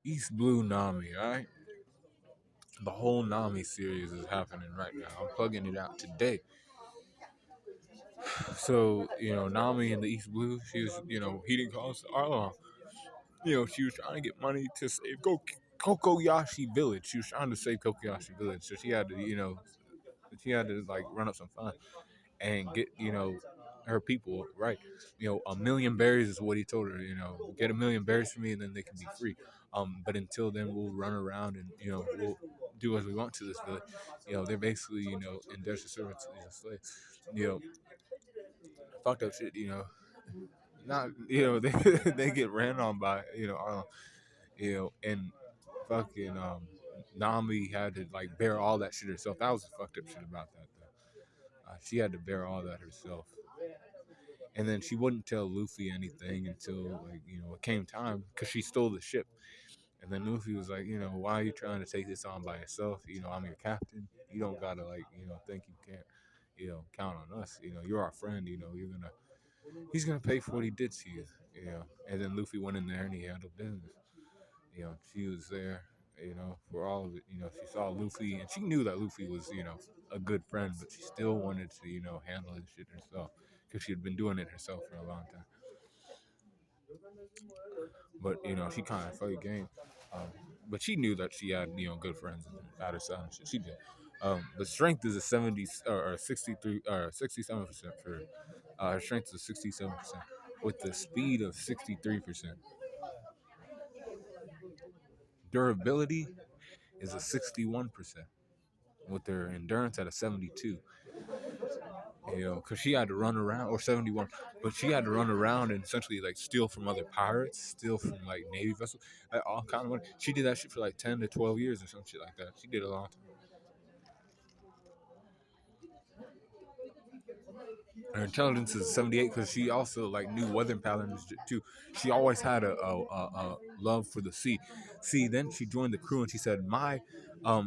East Blue Nami, alright? The whole Nami series is happening right now. I'm plugging it out today. So, Nami in the East Blue, she was, heating costs. She was trying to get money to save Kokoyashi Village. She was trying to save Kokoyashi Village. So she had to like run up some funds and get, her people right. 1,000,000 berries is what he told her. Get 1,000,000 berries for me, and then they can be free. But until then, we'll run around and we'll do as we want to this village. They're basically indentured servants, slaves. You know, fucked up shit. Not they they get ran on by and fucking Nami had to like bear all that shit herself. That was the fucked up shit about that though. She had to bear all that herself. And then she wouldn't tell Luffy anything until like it came time because she stole the ship. And then Luffy was like, why are you trying to take this on by yourself? I'm your captain. You don't gotta like think you can't count on us. You're our friend. He's gonna pay for what he did to you. And then Luffy went in there and he handled business. She was there. For all of it. She saw Luffy and she knew that Luffy was a good friend, but she still wanted to handle his shit herself because she had been doing it herself for a long time. But she kind of played game. But she knew that she had good friends at her side. And shit. She did. The strength is a 70 or 63 or 67% for her. Her strength is 67% with the speed of 63%. Durability is a 61% with their endurance at a 72. Because she had to run around, or 71, but she had to run around and essentially like steal from other pirates, steal from like Navy vessels, like, all kind of money. She did that shit for like 10 to 12 years or some shit like that. She did a long time. Her intelligence is 78 because she also like knew weather patterns too. She always had a love for the sea. See, then she joined the crew and she said, "My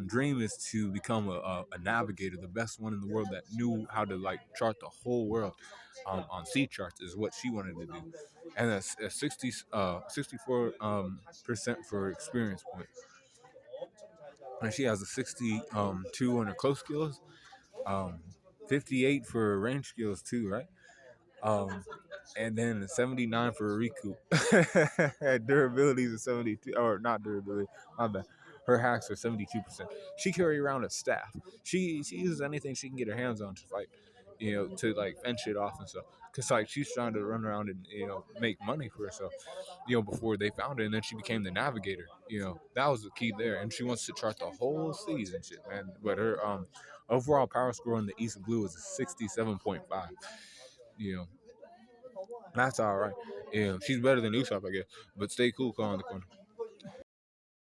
dream is to become a navigator, the best one in the world that knew how to like chart the whole world on sea charts is what she wanted to do." And that's a 64 percent for experience points. And she has a 62 on her close skills, um, 58 for range skills too, right? Um, and then a 79 for a recoup. Durability is a 72, or not durability, my bad. Her hacks are 72%. She carry around a staff. She uses anything she can get her hands on to fight, to like fence shit off and stuff. Cause like she's trying to run around and make money for herself, before they found her, and then she became the navigator. That was the key there, and she wants to chart the whole seas and shit, man. But her overall power score in the East Blue is a 67.5. You know, that's all right. She's better than Usopp, I guess. But stay cool, calling the corner.